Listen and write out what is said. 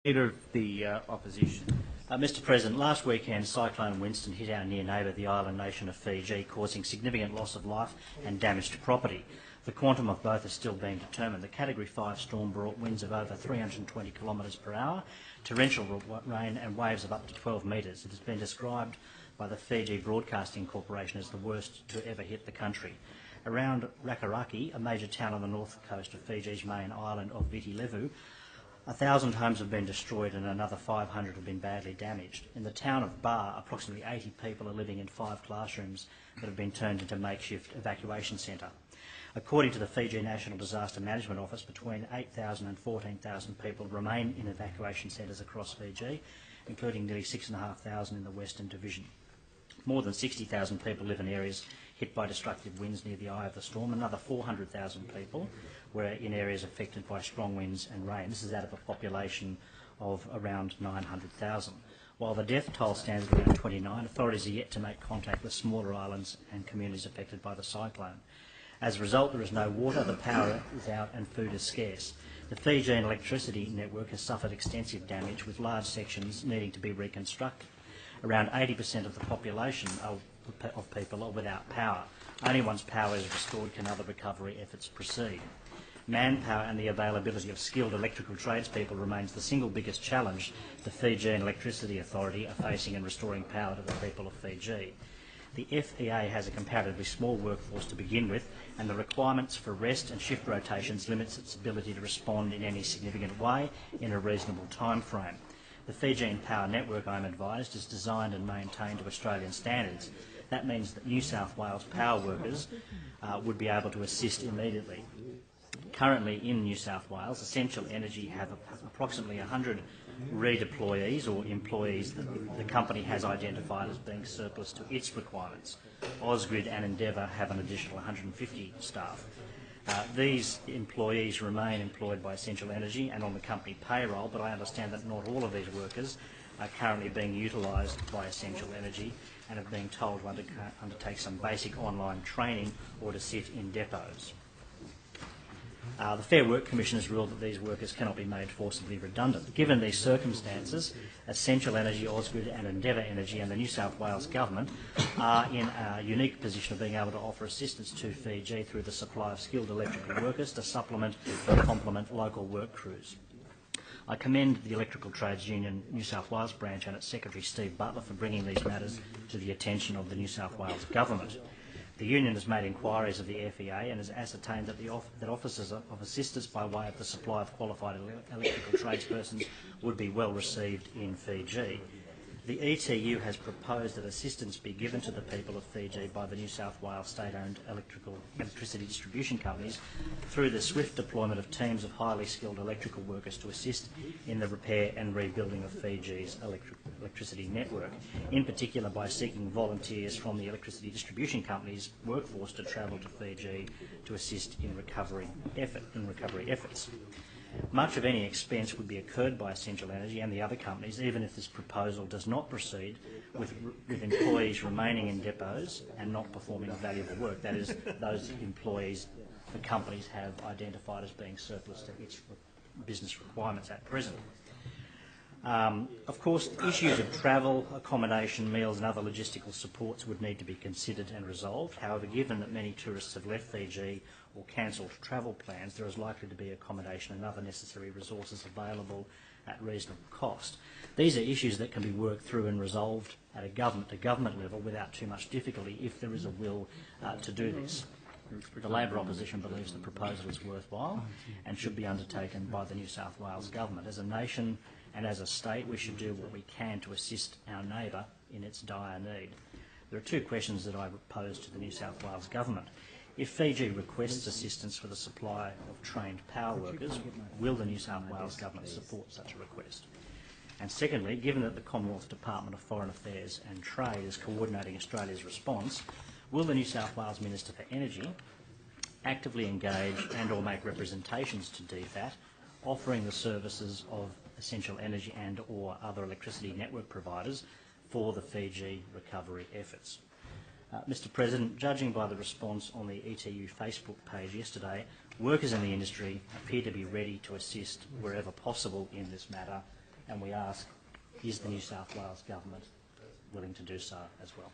Leader of the Opposition. Mr President, last weekend Cyclone Winston hit our near neighbour, the island nation of Fiji, causing significant loss of life and damage to property. The quantum of both is still being determined. The Category 5 storm brought winds of over 320 kilometres per hour, torrential rain and waves of up to 12 metres. It has been described by the Fiji Broadcasting Corporation as the worst to ever hit the country. Around Rakiraki, a major town on the north coast of Fiji's main island of Viti Levu, 1,000 homes have been destroyed and another 500 have been badly damaged. In the town of Bar, approximately 80 people are living in 5 classrooms that have been turned into a makeshift evacuation centre. According to the Fiji National Disaster Management Office, between 8,000 and 14,000 people remain in evacuation centres across Fiji, including nearly 6,500 in the Western Division. More than 60,000 people live in areas hit by destructive winds near the eye of the storm. Another 400,000 people were in areas affected by strong winds and rain. This is out of a population of around 900,000. While the death toll stands at around 29, authorities are yet to make contact with smaller islands and communities affected by the cyclone. As a result, there is no water, the power is out and food is scarce. The Fijian electricity network has suffered extensive damage, with large sections needing to be reconstructed. Around 80% of the population of people are without power. Only once power is restored can other recovery efforts proceed. Manpower and the availability of skilled electrical tradespeople remains the single biggest challenge the Fijian Electricity Authority are facing in restoring power to the people of Fiji. The FEA has a comparatively small workforce to begin with, and the requirements for rest and shift rotations limits its ability to respond in any significant way in a reasonable time frame. The Fijian Power Network, I'm advised, is designed and maintained to Australian standards. That means that New South Wales power workers would be able to assist immediately. Currently in New South Wales, Essential Energy have approximately 100 redeployees or employees that the company has identified as being surplus to its requirements. Ausgrid and Endeavour have an additional 150 staff. These employees remain employed by Essential Energy and on the company payroll, but I understand that not all of these workers are currently being utilised by Essential Energy and are being told to undertake some basic online training or to sit in depots. The Fair Work Commission has ruled that these workers cannot be made forcibly redundant. Given these circumstances, Essential Energy, Ausgrid and Endeavour Energy and the New South Wales Government are in a unique position of being able to offer assistance to Fiji through the supply of skilled electrical workers to supplement and complement local work crews. I commend the Electrical Trades Union New South Wales branch and its Secretary Steve Butler for bringing these matters to the attention of the New South Wales Government. The union has made inquiries of the FEA and has ascertained that officers of assistance by way of the supply of qualified electrical tradespersons would be well received in Fiji. The ETU has proposed that assistance be given to the people of Fiji by the New South Wales state-owned electricity distribution companies through the swift deployment of teams of highly skilled electrical workers to assist in the repair and rebuilding of Fiji's electricity network, in particular by seeking volunteers from the electricity distribution companies' workforce to travel to Fiji to assist in recovery efforts. Much of any expense would be incurred by Essential Energy and the other companies, even if this proposal does not proceed with employees remaining in depots and not performing valuable work. That is, those employees the companies have identified as being surplus to its business requirements at present. Of course, issues of travel, accommodation, meals and other logistical supports would need to be considered and resolved. However, given that many tourists have left Fiji or cancelled travel plans, there is likely to be accommodation and other necessary resources available at reasonable cost. These are issues that can be worked through and resolved at a government-to-government level without too much difficulty if there is a will to do this. The Labor opposition believes the proposal is worthwhile and should be undertaken by the New South Wales Government. As a nation and as a state, we should do what we can to assist our neighbour in its dire need. There are 2 questions that I pose to the New South Wales Government. If Fiji requests assistance for the supply of trained power workers, will the New South Wales Government support such a request? And secondly, given that the Commonwealth Department of Foreign Affairs and Trade is coordinating Australia's response, will the New South Wales Minister for Energy actively engage and or make representations to DFAT, offering the services of Essential Energy and or other electricity network providers for the Fiji recovery efforts? Mr President, judging by the response on the ETU Facebook page yesterday, workers in the industry appear to be ready to assist wherever possible in this matter and we ask, is the New South Wales Government willing to do so as well?